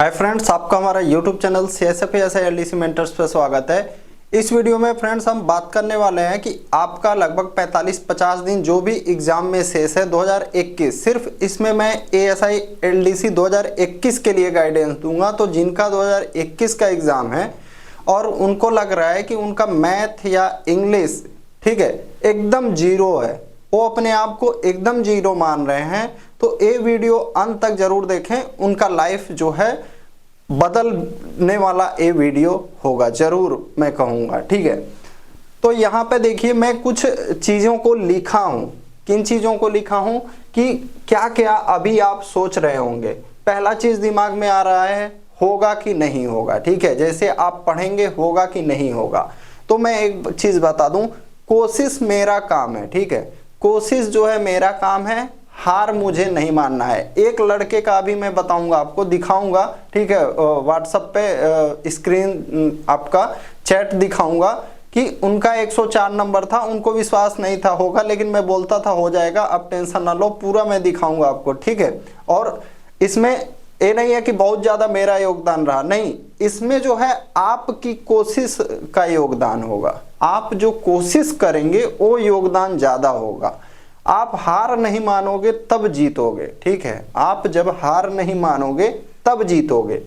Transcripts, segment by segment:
Hi friends, आपका हमारा YouTube channel CSF mentors पे स्वागत है। इस वीडियो में फ्रेंड्स हम बात करने वाले हैं कि आपका लगभग 45-50 दिन जो भी एग्जाम में शेष है 2021, सिर्फ इसमें मैं ASI LDC 2021 के लिए गाइडेंस दूंगा। तो जिनका 2021 का एग्जाम है और उनको लग रहा है कि उनका मैथ या इंग्लिश ठीक है एकदम जीरो है, वो अपने आप को एकदम जीरो मान रहे हैं, तो ये वीडियो अंत तक जरूर देखें। उनका लाइफ जो है बदलने वाला ये वीडियो होगा, जरूर मैं कहूँगा। ठीक है, तो यहाँ पे देखिए मैं कुछ चीज़ों को लिखा हूँ। किन चीज़ों को लिखा हूँ कि क्या क्या अभी आप सोच रहे होंगे। पहला चीज़ दिमाग में आ रहा है, होगा कि नहीं होगा। ठीक है, जैसे आप पढ़ेंगे होगा कि नहीं होगा। तो मैं एक चीज़ बता दूँ, कोशिश मेरा काम है। ठीक है, कोशिश जो है मेरा काम है, हार मुझे नहीं मानना है। एक लड़के का अभी मैं बताऊंगा, आपको दिखाऊंगा। ठीक है, व्हाट्सएप पे स्क्रीन आपका चैट दिखाऊंगा कि उनका 104 नंबर था, उनको विश्वास नहीं था होगा, लेकिन मैं बोलता था हो जाएगा, अब टेंशन ना लो, पूरा मैं दिखाऊंगा आपको। ठीक है, और इसमें ये नहीं है कि बहुत ज़्यादा मेरा योगदान रहा, नहीं, इसमें जो है आपकी कोशिश का योगदान होगा। आप जो कोशिश करेंगे वो योगदान ज़्यादा होगा। आप हार नहीं मानोगे तब जीतोगे। ठीक है, आप जब हार नहीं मानोगे तब जीतोगे।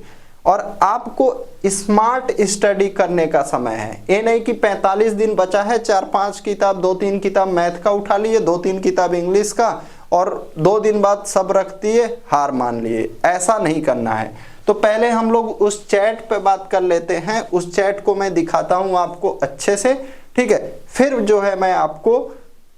और आपको स्मार्ट स्टडी करने का समय है। ये नहीं कि 45 दिन बचा है, 4-5 किताब, 2-3 किताब मैथ का उठा लिए, 2-3 किताब इंग्लिश का, और 2 दिन बाद सब रख दिए, हार मान लिए। ऐसा नहीं करना है। तो पहले हम लोग उस चैट पे बात कर लेते हैं। उस चैट को मैं दिखाता हूँ आपको अच्छे से। ठीक है, फिर जो है मैं आपको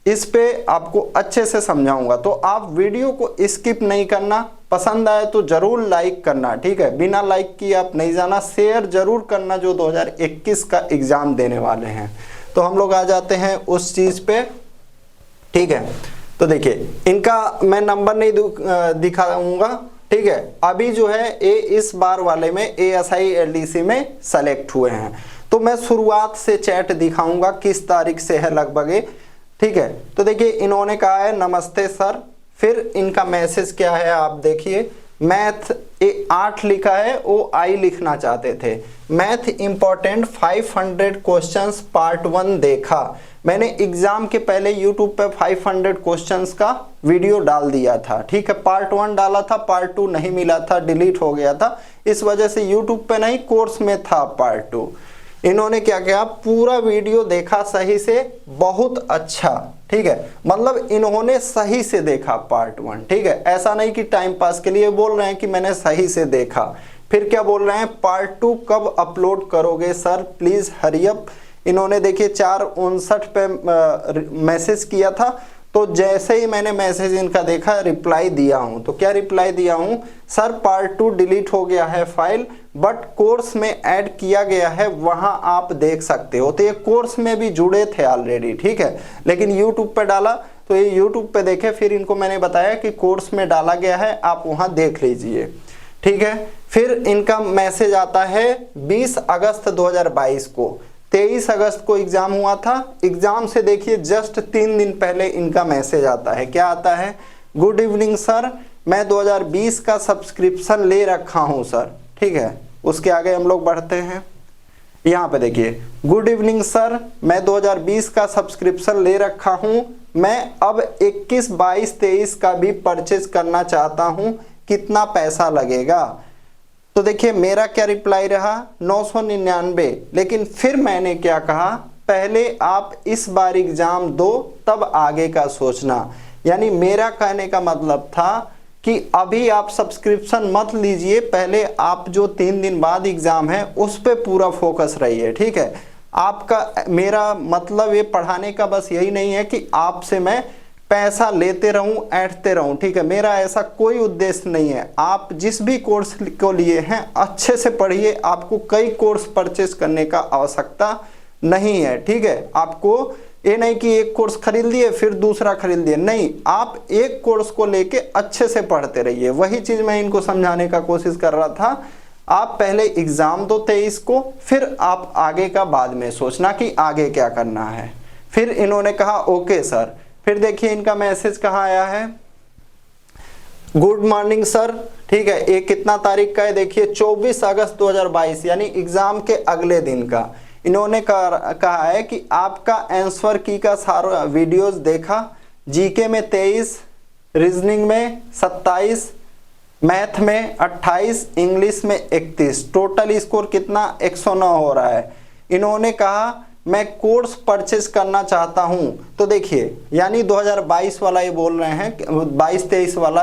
इस पे आपको अच्छे से समझाऊंगा। तो आप वीडियो को स्किप नहीं करना, पसंद आए तो जरूर लाइक करना। ठीक है, बिना लाइक किए आप नहीं जाना, शेयर जरूर करना जो 2021 का एग्जाम देने वाले हैं। तो हम लोग आ जाते हैं उस चीज पे। ठीक है, तो देखिए इनका मैं नंबर नहीं दिखाऊंगा। ठीक है, अभी जो है ये इस बार वाले में ASI LDC में सेलेक्ट हुए हैं। तो मैं शुरुआत से चैट दिखाऊंगा किस तारीख से है लगभग। ठीक है, तो देखिए इन्होंने कहा है नमस्ते सर। फिर इनका मैसेज क्या है आप देखिए, मैथ 8 लिखा है, वो आई लिखना चाहते थे। मैथ इंपॉर्टेंट 500 क्वेश्चंस पार्ट 1 देखा। मैंने एग्जाम के पहले यूट्यूब पे 500 क्वेश्चंस का वीडियो डाल दिया था। ठीक है, पार्ट 1 डाला था, पार्ट 2 नहीं मिला था, डिलीट हो गया था, इस वजह से यूट्यूब पे नहीं, कोर्स में था पार्ट 2। इन्होंने क्या किया, पूरा वीडियो देखा सही से, बहुत अच्छा। ठीक है, मतलब इन्होंने सही से देखा पार्ट 1। ठीक है, ऐसा नहीं कि टाइम पास के लिए बोल रहे हैं कि मैंने सही से देखा। फिर क्या बोल रहे हैं, पार्ट 2 कब अपलोड करोगे सर, प्लीज हरी अप। इन्होंने देखिए 4:59 पे मैसेज किया था। तो जैसे ही मैंने मैसेज इनका देखा, रिप्लाई दिया हूं। तो क्या रिप्लाई दिया हूं, सर पार्ट 2 डिलीट हो गया है फाइल, बट कोर्स में ऐड किया गया है, वहां आप देख सकते हो। तो ये कोर्स में भी जुड़े थे ऑलरेडी। ठीक है, लेकिन यूट्यूब पे डाला, तो ये यूट्यूब पे देखे, फिर इनको मैंने बताया कि कोर्स में डाला गया है, आप वहां देख लीजिए। ठीक है, फिर इनका मैसेज आता है 20 अगस्त 2022 को। 23 अगस्त को एग्जाम हुआ था। एग्जाम से देखिए जस्ट 3 दिन पहले इनका मैसेज आता है। क्या आता है, गुड इवनिंग सर, मैं 2020 का सब्सक्रिप्शन ले रखा हूं सर। ठीक है, उसके आगे हम लोग बढ़ते हैं। यहाँ पे देखिए, गुड इवनिंग सर, मैं 2020 का सब्सक्रिप्शन ले रखा हूं, मैं अब 21, 22, 23 का भी परचेज करना चाहता हूं, कितना पैसा लगेगा। तो देखिए मेरा क्या रिप्लाई रहा, 999। लेकिन फिर मैंने क्या कहा, पहले आप इस बार एग्जाम दो तब आगे का सोचना। यानी मेरा कहने का मतलब था कि अभी आप सब्सक्रिप्शन मत लीजिए, पहले आप जो 3 दिन बाद एग्जाम है उस पे पूरा फोकस रहिए। ठीक है, आपका मेरा मतलब ये पढ़ाने का बस यही नहीं है कि आपसे मैं पैसा लेते रहूं, ऐंठते रहूं। ठीक है, मेरा ऐसा कोई उद्देश्य नहीं है। आप जिस भी कोर्स को लिए हैं अच्छे से पढ़िए, आपको कई कोर्स परचेस करने का आवश्यकता नहीं है। ठीक है, आपको ये नहीं कि एक कोर्स खरीद लिए फिर दूसरा खरीद लिए, नहीं, आप एक कोर्स को लेके अच्छे से पढ़ते रहिए। वही चीज मैं इनको समझाने का कोशिश कर रहा था। आप पहले एग्जाम दो 23 को, फिर आप आगे का बाद में सोचना कि आगे क्या करना है। फिर इन्होंने कहा ओके सर। फिर देखिए इनका मैसेज कहाँ आया है, गुड मॉर्निंग सर। ठीक है, ये कितना तारीख का है देखिए, 24 अगस्त 2022 यानी एग्जाम के अगले दिन का। इन्होंने कहा है कि आपका आंसर की का सारा वीडियोस देखा, जीके में 23, रीजनिंग में 27, मैथ में 28, इंग्लिश में 31, टोटल स्कोर कितना 109 हो रहा है। इन्होंने कहा मैं कोर्स परचेज करना चाहता हूं, तो देखिए यानी 2022 वाला ये बोल रहे हैं, 22-23 वाला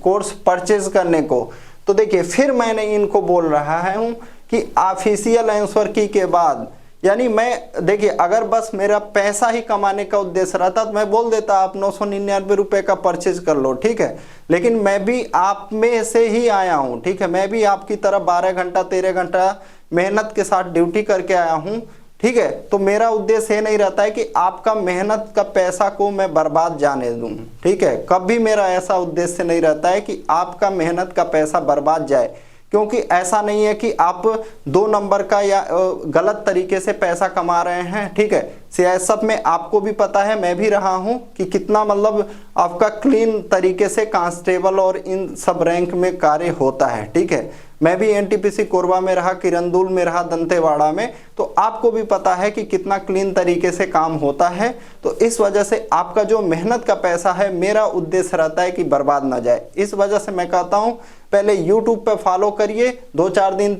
कोर्स परचेज करने को। तो देखिए फिर मैंने इनको बोल रहा हूं कि ऑफिशियल आंसर की के बाद, यानी मैं देखिए अगर बस मेरा पैसा ही कमाने का उद्देश्य रहता तो मैं बोल देता आप 999 रुपए का परचेज कर लो, ठीक है। लेकिन मैं भी आप में से ही आया हूं, ठीक है, मैं भी आपकी तरह 12 घंटा 13 घंटा मेहनत के साथ ड्यूटी करके आया हूं, ठीक है। तो मेरा उद्देश्य ये नहीं रहता है कि आपका मेहनत का पैसा को मैं बर्बाद जाने दूं, ठीक है। कभी मेरा ऐसा उद्देश्य नहीं रहता है कि आपका मेहनत का पैसा बर्बाद जाए, क्योंकि ऐसा नहीं है कि आप 2 नंबर का या गलत तरीके से पैसा कमा रहे हैं, ठीक है। सियासत में आपको भी पता है, मैं भी रहा हूं कि कितना मतलब आपका क्लीन तरीके से कांस्टेबल और इन सब रैंक में कार्य होता है, ठीक है। मैं भी एनटीपीसी कोरबा में रहा, किरंदुल में रहा, दंतेवाड़ा में, तो आपको भी पता है कि कितना क्लीन तरीके से काम होता है। तो इस वजह से आपका जो मेहनत का पैसा है, मेरा उद्देश्य रहता है कि बर्बाद ना जाए। इस वजह से मैं कहता हूं पहले YouTube पे फॉलो करिए 2-4 दिन,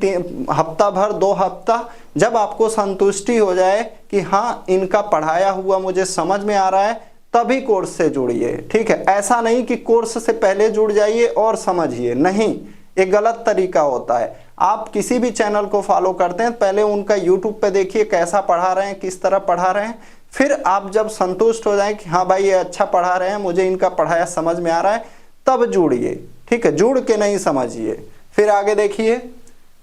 हफ्ता भर, 2 हफ्ता, जब आपको संतुष्टि हो जाए कि हाँ इनका पढ़ाया हुआ मुझे समझ में आ रहा है, तभी कोर्स से जुड़िए, ठीक है। ऐसा नहीं कि कोर्स से पहले जुड़ जाइए और समझिए, नहीं, एक गलत तरीका होता है। आप किसी भी चैनल को फॉलो करते हैं पहले उनका YouTube पे देखिए कैसा पढ़ा रहे हैं, किस तरह पढ़ा रहे हैं, फिर आप जब संतुष्ट हो जाएं कि हाँ भाई ये अच्छा पढ़ा रहे हैं, मुझे इनका पढ़ाया समझ में आ रहा है, तब जुड़िए, ठीक है। जुड़ के नहीं समझिए। फिर आगे देखिए,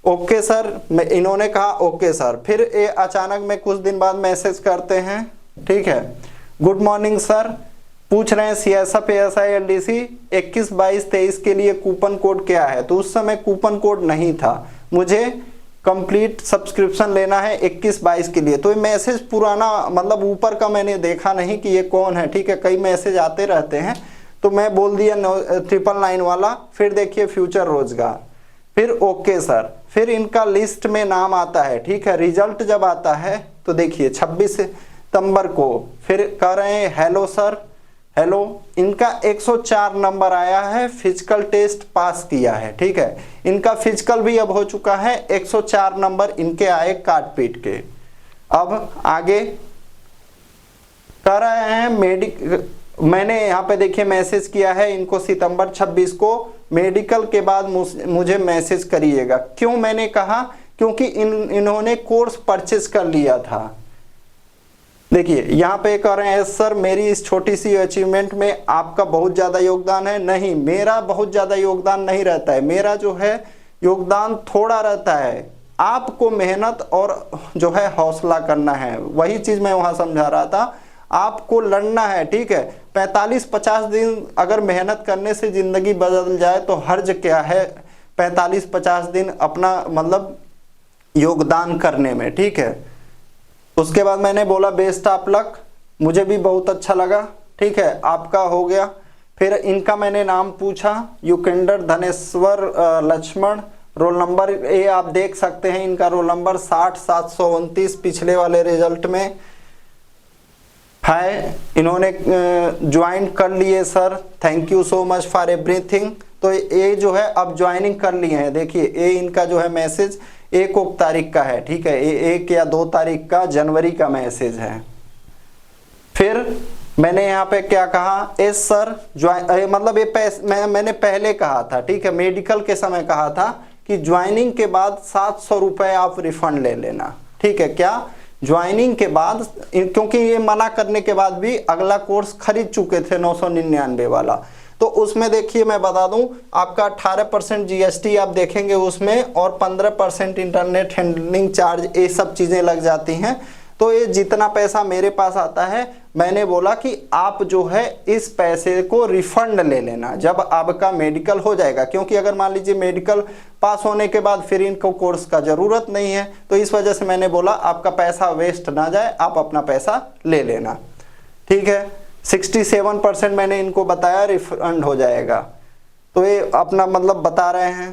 ओके सर, इन्होंने कहा ओके सर, फिर ये अचानक में कुछ दिन बाद मैसेज करते हैं, ठीक है, गुड मॉर्निंग सर, पूछ रहे हैं CSF ASI LDC 21-22-23 के लिए कूपन कोड क्या है। तो उस समय कूपन कोड नहीं था, मुझे कंप्लीट सब्सक्रिप्शन लेना है 21-22 के लिए। तो ये मैसेज पुराना मतलब ऊपर का मैंने देखा नहीं कि ये कौन है, ठीक है, कई मैसेज आते रहते हैं, तो मैं बोल दिया 999 वाला। फिर देखिए फ्यूचर रोजगार, फिर ओके सर, फिर इनका लिस्ट में नाम आता है, ठीक है। रिजल्ट जब आता है तो देखिए 26 सितंबर को फिर कह रहे हैं हेलो सर, हेलो, इनका 104 नंबर आया है, फिजिकल टेस्ट पास किया है, ठीक है। इनका फिजिकल भी अब हो चुका है, 104 नंबर इनके आए काट पीट के। अब आगे कर रहे हैं मैंने यहाँ पे देखिए मैसेज किया है इनको सितंबर 26 को, मेडिकल के बाद मुझे मैसेज करिएगा। क्यों मैंने कहा, क्योंकि इन्होंने कोर्स परचेज कर लिया था। देखिए यहाँ पे कह रहे हैं सर मेरी इस छोटी सी अचीवमेंट में आपका बहुत ज़्यादा योगदान है। नहीं, मेरा बहुत ज़्यादा योगदान नहीं रहता है, मेरा जो है योगदान थोड़ा रहता है। आपको मेहनत और जो है हौसला करना है, वही चीज़ मैं वहाँ समझा रहा था। आपको लड़ना है, ठीक है। 45-50 दिन अगर मेहनत करने से ज़िंदगी बदल जाए तो हर्ज क्या है 45-50 दिन अपना मतलब योगदान करने में, ठीक है। उसके बाद मैंने बोला बेस्ट ऑफ लक, मुझे भी बहुत अच्छा लगा, ठीक है, आपका हो गया। फिर इनका मैंने नाम पूछा, युकेंद्र धनेश्वर लक्ष्मण, रोल नंबर ये आप देख सकते हैं, इनका रोल नंबर 60-729 पिछले वाले रिजल्ट में है। इन्होंने ज्वाइन कर लिए sir, thank you so much for everything. तो ये जो है अब ज्वाइनिंग कर लिए हैं। देखिए ये इनका जो है मैसेज 1 तारीख का है, ठीक है, ये 1 या 2 तारीख का जनवरी का मैसेज है। फिर मैंने यहाँ पे क्या कहा, एस सर मतलब ये मैंने पहले कहा था, ठीक है, मेडिकल के समय कहा था कि ज्वाइनिंग के बाद 700 रुपये आप रिफंड ले लेना, ठीक है। क्या ज्वाइनिंग के बाद, क्योंकि ये मना करने के बाद भी अगला कोर्स खरीद चुके थे 999 वाला, तो उसमें देखिए मैं बता दूं आपका 18% GST आप देखेंगे उसमें, और 15% इंटरनेट हैंडलिंग चार्ज, ये सब चीज़ें लग जाती हैं। तो ये जितना पैसा मेरे पास आता है, मैंने बोला कि आप जो है इस पैसे को रिफंड ले लेना जब आपका मेडिकल हो जाएगा, क्योंकि अगर मान लीजिए मेडिकल पास होने के बाद फिर इनको कोर्स का ज़रूरत नहीं है, तो इस वजह से मैंने बोला आपका पैसा वेस्ट ना जाए, आप अपना पैसा ले लेना, ठीक है। 67% मैंने इनको बताया रिफंड हो जाएगा। तो ये अपना मतलब बता रहे हैं।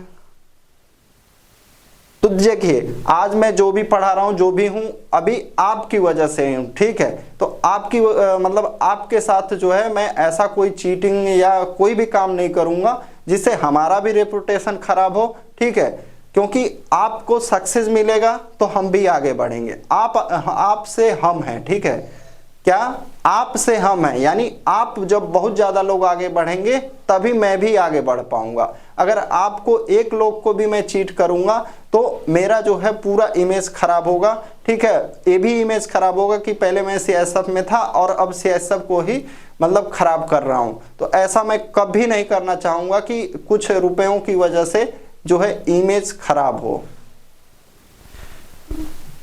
तो देखिए आज मैं जो भी पढ़ा रहा हूं, जो भी हूं, अभी आपकी वजह से हूं, ठीक है। तो आपकी मतलब आपके साथ जो है मैं ऐसा कोई चीटिंग या कोई भी काम नहीं करूंगा जिससे हमारा भी रेपुटेशन खराब हो, ठीक है। क्योंकि आपको सक्सेस मिलेगा तो हम भी आगे बढ़ेंगे। आपसे हम हैं, ठीक है। क्या आपसे हम हैं, यानी आप जब बहुत ज्यादा लोग आगे बढ़ेंगे तभी मैं भी आगे बढ़ पाऊंगा। अगर आपको एक लोग को भी मैं चीट करूंगा तो मेरा जो है पूरा इमेज खराब होगा, ठीक है। ये भी इमेज खराब होगा कि पहले मैं सीएसएफ में था और अब सीएसएफ को ही मतलब खराब कर रहा हूं। तो ऐसा मैं कभी नहीं करना चाहूंगा कि कुछ रुपयों की वजह से जो है इमेज खराब हो।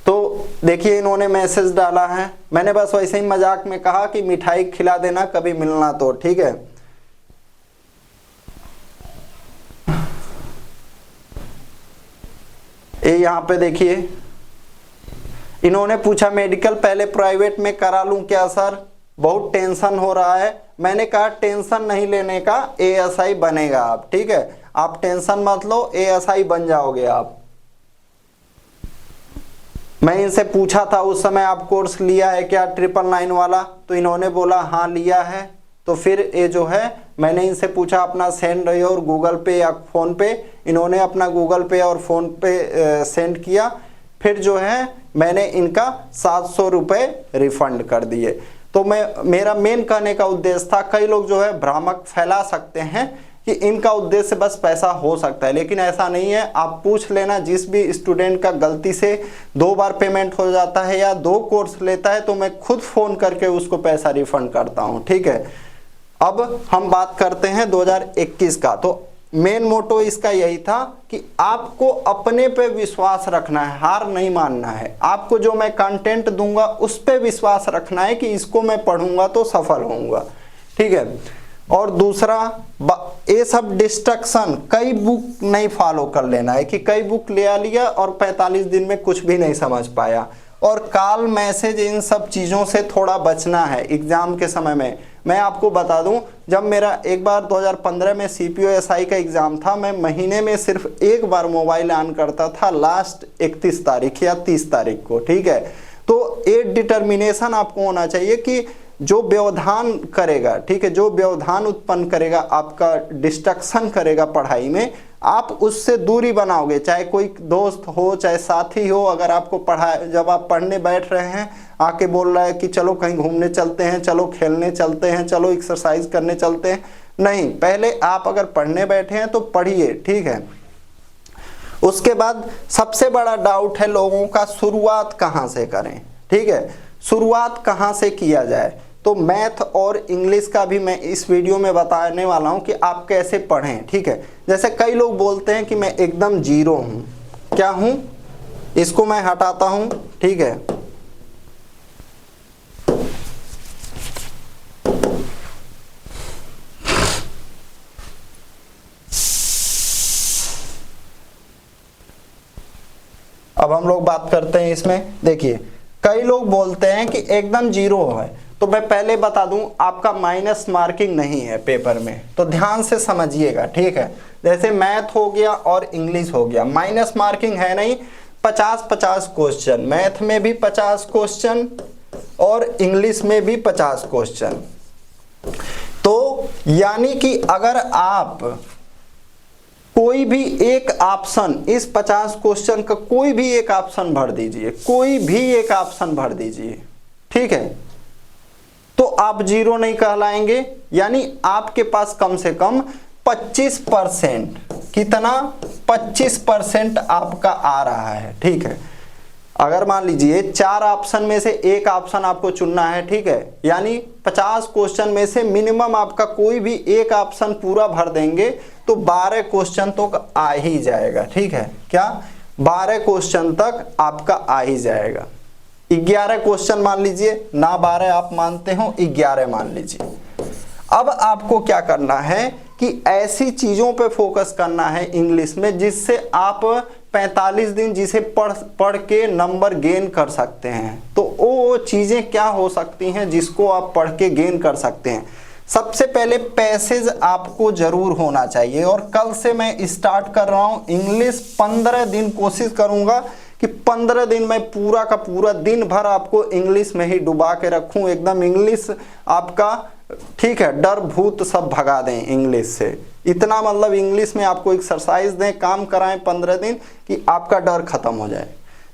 तो देखिए इन्होंने मैसेज डाला है, मैंने बस वैसे ही मजाक में कहा कि मिठाई खिला देना कभी मिलना तो, ठीक है। ये यहाँ पे देखिए इन्होंने पूछा मेडिकल पहले प्राइवेट में करा लूं क्या सर, बहुत टेंशन हो रहा है। मैंने कहा टेंशन नहीं लेने का, एएसआई बनेगा आप, ठीक है। आप टेंशन मत लो, एएसआई बन जाओगे आप। मैं इनसे पूछा था उस समय आप कोर्स लिया है क्या 999 वाला, तो इन्होंने बोला हाँ लिया है। तो फिर ये जो है मैंने इनसे पूछा अपना सेंड और गूगल पे या फोन पे, इन्होंने अपना गूगल पे और फोन पे सेंड किया। फिर जो है मैंने इनका 700 रुपये रिफंड कर दिए। तो मेरा मेन कहने का उद्देश्य था, कई लोग जो है भ्रामक फैला सकते हैं कि इनका उद्देश्य बस पैसा हो सकता है, लेकिन ऐसा नहीं है। आप पूछ लेना जिस भी स्टूडेंट का गलती से 2 बार पेमेंट हो जाता है या 2 कोर्स लेता है तो मैं खुद फोन करके उसको पैसा रिफंड करता हूं, ठीक है। अब हम बात करते हैं 2021 का। तो मेन मोटो इसका यही था कि आपको अपने पे विश्वास रखना है, हार नहीं मानना है। आपको जो मैं कंटेंट दूंगा उस पे विश्वास रखना है कि इसको मैं पढ़ूंगा तो सफल होऊंगा, ठीक है। और दूसरा ये सब डिस्ट्रक्शन, कई बुक नहीं फॉलो कर लेना है कि कई बुक ले लिया और 45 दिन में कुछ भी नहीं समझ पाया। और कॉल मैसेज इन सब चीज़ों से थोड़ा बचना है एग्जाम के समय में। मैं आपको बता दूं, जब मेरा एक बार 2015 में CPO-SI का एग्जाम था, मैं महीने में सिर्फ एक बार मोबाइल ऑन करता था, लास्ट 31 तारीख या 30 तारीख को, ठीक है। तो एक डिटर्मिनेशन आपको होना चाहिए कि जो व्यवधान करेगा, ठीक है, जो व्यवधान उत्पन्न करेगा, आपका डिस्ट्रक्शन करेगा पढ़ाई में, आप उससे दूरी बनाओगे। चाहे कोई दोस्त हो, चाहे साथी हो, अगर आपको जब आप पढ़ने बैठ रहे हैं आके बोल रहा है कि चलो कहीं घूमने चलते हैं, चलो खेलने चलते हैं, चलो एक्सरसाइज करने चलते हैं, नहीं, पहले आप अगर पढ़ने बैठे हैं तो पढ़िए, ठीक है। उसके बाद सबसे बड़ा डाउट है लोगों का, शुरुआत कहाँ से करें, ठीक है, शुरुआत कहाँ से किया जाए। तो मैथ और इंग्लिश का भी मैं इस वीडियो में बताने वाला हूं कि आप कैसे पढ़ें, ठीक है। जैसे कई लोग बोलते हैं कि मैं एकदम जीरो हूं, क्या हूं, इसको मैं हटाता हूं, ठीक है। अब हम लोग बात करते हैं इसमें। देखिए कई लोग बोलते हैं कि एकदम जीरो है, तो मैं पहले बता दूं आपका माइनस मार्किंग नहीं है पेपर में, तो ध्यान से समझिएगा, ठीक है। जैसे मैथ हो गया और इंग्लिश हो गया, माइनस मार्किंग है नहीं, 50-50 क्वेश्चन, मैथ में भी 50 क्वेश्चन और इंग्लिश में भी 50 क्वेश्चन। तो यानी कि अगर आप कोई भी एक ऑप्शन, इस 50 क्वेश्चन का कोई भी एक ऑप्शन भर दीजिए, कोई भी एक ऑप्शन भर दीजिए, ठीक है, तो आप जीरो नहीं कहलाएंगे। यानी आपके पास कम से कम 25%, कितना, 25% आपका आ रहा है, ठीक है। अगर मान लीजिए 4 ऑप्शन में से एक ऑप्शन आपको चुनना है, ठीक है, यानी 50 क्वेश्चन में से मिनिमम आपका कोई भी एक ऑप्शन पूरा भर देंगे तो 12 क्वेश्चन तक आ ही जाएगा, ठीक है। क्या 12 क्वेश्चन तक आपका आ ही जाएगा। 11 क्वेश्चन मान लीजिए, ना 12 आप मानते हो, 11 मान लीजिए। अब आपको क्या करना है कि ऐसी चीजों पे फोकस करना है इंग्लिश में जिससे आप 45 दिन जिसे पढ़ के नंबर गेन कर सकते हैं। तो वो चीजें क्या हो सकती हैं जिसको आप पढ़ के गेन कर सकते हैं। सबसे पहले पैसेज आपको जरूर होना चाहिए, और कल से मैं स्टार्ट कर रहा हूं इंग्लिश। 15 दिन कोशिश करूंगा कि 15 दिन में पूरा का पूरा दिन भर आपको इंग्लिश में ही डुबा के रखूं, एकदम इंग्लिश आपका, ठीक है, डर भूत सब भगा दें इंग्लिश से। इतना मतलब इंग्लिश में आपको एक्सरसाइज दें, काम कराएं 15 दिन कि आपका डर खत्म हो जाए।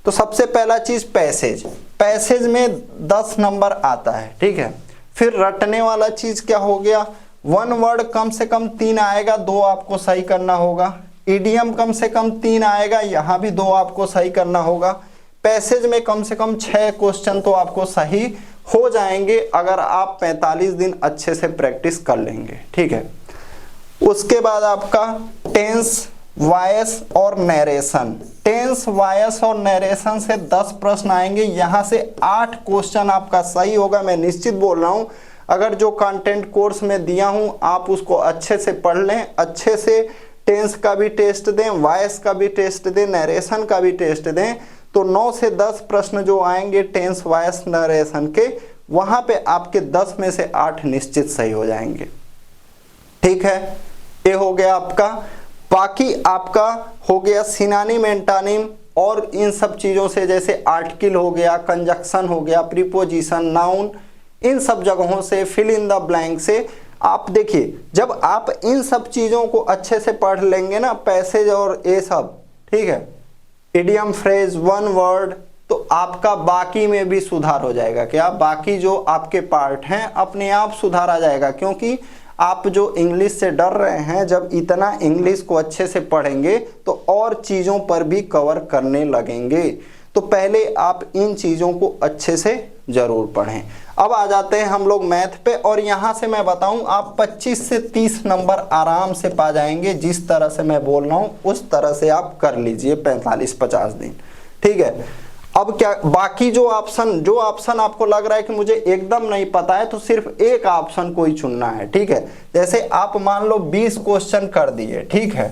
तो सबसे पहला चीज पैसेज, पैसेज में 10 नंबर आता है, ठीक है। फिर रटने वाला चीज क्या हो गया, 1 वर्ड कम से कम 3 आएगा, 2 आपको सही करना होगा। इडियम कम से कम 3 आएगा, यहां भी 2 आपको सही करना होगा। पैसेज में कम से कम 6 क्वेश्चन तो आपको सही हो जाएंगे अगर आप 45 दिन अच्छे से प्रैक्टिस कर लेंगे, ठीक है। उसके बाद आपका टेंस, वॉइस और नरेशन। टेंस, वॉइस और नरेशन से 10 प्रश्न आएंगे, यहां से 8 क्वेश्चन आपका सही होगा। मैं निश्चित बोल रहा हूं, अगर जो कंटेंट कोर्स में दिया हूं आप उसको अच्छे से पढ़ लें, अच्छे से टेंस का भी टेस्ट दें, वॉइस का भी टेस्ट दें, नरेशन का भी टेस्ट दें, तो 9 से 10 प्रश्न जो आएंगे टेंस, वॉइस, नरेशन के, वहां पे आपके 10 में से 8 निश्चित सही हो जाएंगे, ठीक है। ये हो गया आपका। बाकी आपका हो गया सिनोनिम, एंटोनिम और इन सब चीजों से, जैसे आर्टिकल हो गया, कंजक्शन हो गया, प्रीपोजिशन, नाउन, इन सब जगहों से, फिल इन द ब्लैंक से आप देखिए, जब आप इन सब चीजों को अच्छे से पढ़ लेंगे ना, पैसेज और ये सब, ठीक है, इडियम, फ्रेज, 1 वर्ड, तो आपका बाकी में भी सुधार हो जाएगा। क्या बाकी जो आपके पार्ट हैं अपने आप सुधार आ जाएगा, क्योंकि आप जो इंग्लिश से डर रहे हैं, जब इतना इंग्लिश को अच्छे से पढ़ेंगे तो और चीज़ों पर भी कवर करने लगेंगे। तो पहले आप इन चीज़ों को अच्छे से ज़रूर पढ़ें। अब आ जाते हैं हम लोग मैथ पे, और यहाँ से मैं बताऊँ आप 25 से 30 नंबर आराम से पा जाएंगे। जिस तरह से मैं बोल रहा हूँ उस तरह से आप कर लीजिए 45-50 दिन, ठीक है। अब क्या, बाकी जो ऑप्शन आपको लग रहा है कि मुझे एकदम नहीं पता है, तो सिर्फ एक ऑप्शन कोई चुनना है, ठीक है। जैसे आप मान लो 20 क्वेश्चन कर दिए, ठीक है,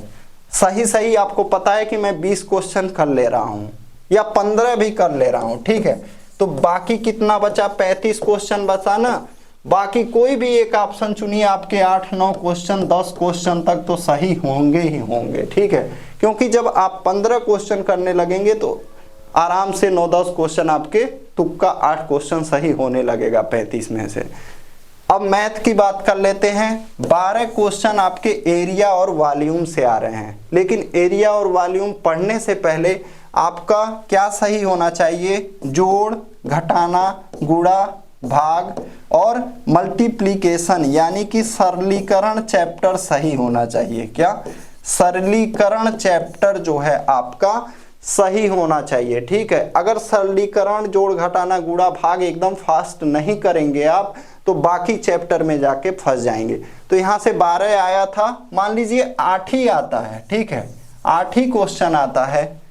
सही आपको पता है कि मैं 20 क्वेश्चन कर ले रहा हूं या 15 भी कर ले रहा हूं, ठीक है। तो बाकी कितना बचा, 35 क्वेश्चन बचा ना। बाकी कोई भी एक ऑप्शन चुनिए, आपके 8-9 क्वेश्चन, 10 क्वेश्चन तक तो सही होंगे ही होंगे, ठीक है। क्योंकि जब आप 15 क्वेश्चन करने लगेंगे तो आराम से 9-10 क्वेश्चन आपके तुक्का 8 क्वेश्चन सही होने लगेगा 35 में से। अब मैथ की बात कर लेते हैं। 12 क्वेश्चन आपके एरिया और वॉल्यूम से आ रहे हैं, लेकिन एरिया और वॉल्यूम पढ़ने से पहले आपका क्या सही होना चाहिए, जोड़, घटाना, गुणा, भाग और मल्टीप्लिकेशन यानी कि सरलीकरण चैप्टर सही होना चाहिए। क्या, सरलीकरण चैप्टर जो है आपका सही होना चाहिए, ठीक है। अगर सरलीकरण, जोड़, घटाना, गुणा, भाग एकदम फास्ट नहीं करेंगे आप तो बाकी चैप्टर में जाके फंस जाएंगे। तो यहाँ से 12 आया था, मान लीजिए 8 ही आता है, ठीक है, 8 ही क्वेश्चन आता है।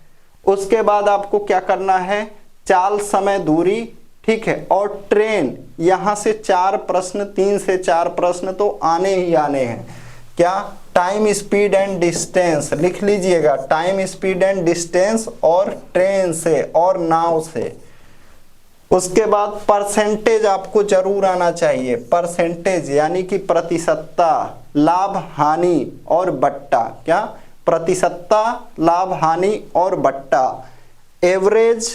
उसके बाद आपको क्या करना है, चाल, समय, दूरी, ठीक है, और ट्रेन, यहाँ से 4 प्रश्न, 3 से 4 प्रश्न तो आने ही आने हैं। क्या, टाइम, स्पीड एंड डिस्टेंस लिख लीजिएगा, टाइम, स्पीड एंड डिस्टेंस, और ट्रेन से और नाव से। उसके बाद परसेंटेज आपको जरूर आना चाहिए, परसेंटेज यानी कि प्रतिशतता, लाभ, हानि और बट्टा। क्या, प्रतिशतता, लाभ, हानि और बट्टा। एवरेज,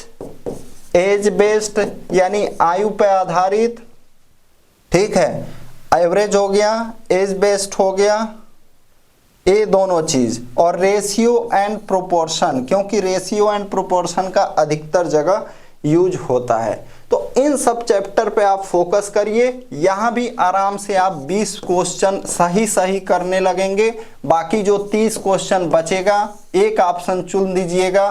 एज बेस्ड यानी आयु पे आधारित, ठीक है, एवरेज हो गया, एज बेस्ड हो गया, ये दोनों चीज। और रेशियो एंड प्रोपोर्शन, क्योंकि रेशियो एंड प्रोपोर्शन का अधिकतर जगह यूज होता है। तो इन सब चैप्टर पे आप फोकस करिए। यहां भी आराम से आप 20 क्वेश्चन सही करने लगेंगे। बाकी जो 30 क्वेश्चन बचेगा, एक ऑप्शन चुन दीजिएगा,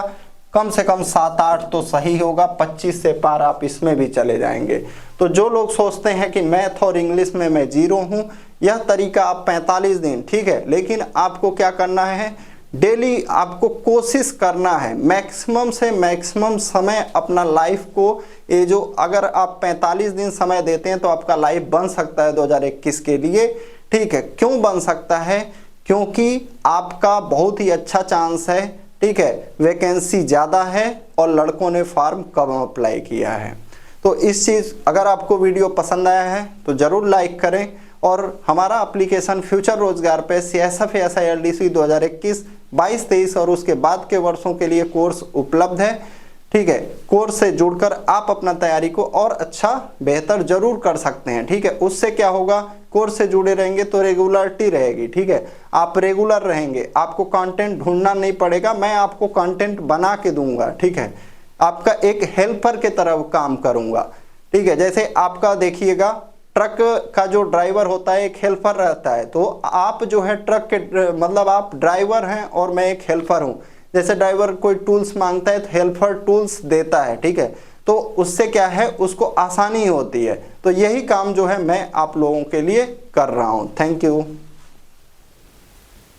कम से कम 7-8 तो सही होगा, 25 से पार आप इसमें भी चले जाएंगे। तो जो लोग सोचते हैं कि मैथ और इंग्लिश में मैं जीरो हूं, यह तरीका आप 45 दिन, ठीक है, लेकिन आपको क्या करना है, डेली आपको कोशिश करना है मैक्सिमम से मैक्सिमम समय अपना लाइफ को, ये जो अगर आप 45 दिन समय देते हैं तो आपका लाइफ बन सकता है 2021 के लिए, ठीक है। क्यों बन सकता है, क्योंकि आपका बहुत ही अच्छा चांस है, ठीक है, वैकेंसी ज़्यादा है और लड़कों ने फॉर्म कम अप्लाई किया है। तो इस चीज़, अगर आपको वीडियो पसंद आया है तो ज़रूर लाइक करें और हमारा एप्लीकेशन फ्यूचर रोजगार पे CSF SILDC 2021, 22, 23 और उसके बाद के वर्षों के लिए कोर्स उपलब्ध है। ठीक है, कोर्स से जुड़कर आप अपना तैयारी को और अच्छा बेहतर जरूर कर सकते हैं। ठीक है, उससे क्या होगा, कोर्स से जुड़े रहेंगे तो रेगुलरिटी रहेगी। ठीक है, आप रेगुलर रहेंगे, आपको कंटेंट ढूंढना नहीं पड़ेगा, मैं आपको कंटेंट बना के दूंगा। ठीक है, आपका एक हेल्पर के तरह काम करूंगा। ठीक है, जैसे आपका देखिएगा ट्रक का जो ड्राइवर होता है एक हेल्पर रहता है, तो आप जो है ट्रक के मतलब आप ड्राइवर हैं और मैं एक हेल्पर हूं। जैसे ड्राइवर कोई टूल्स मांगता है तो हेल्पर टूल्स देता है। ठीक है, तो उससे क्या है, उसको आसानी होती है। तो यही काम जो है मैं आप लोगों के लिए कर रहा हूं। Thank you.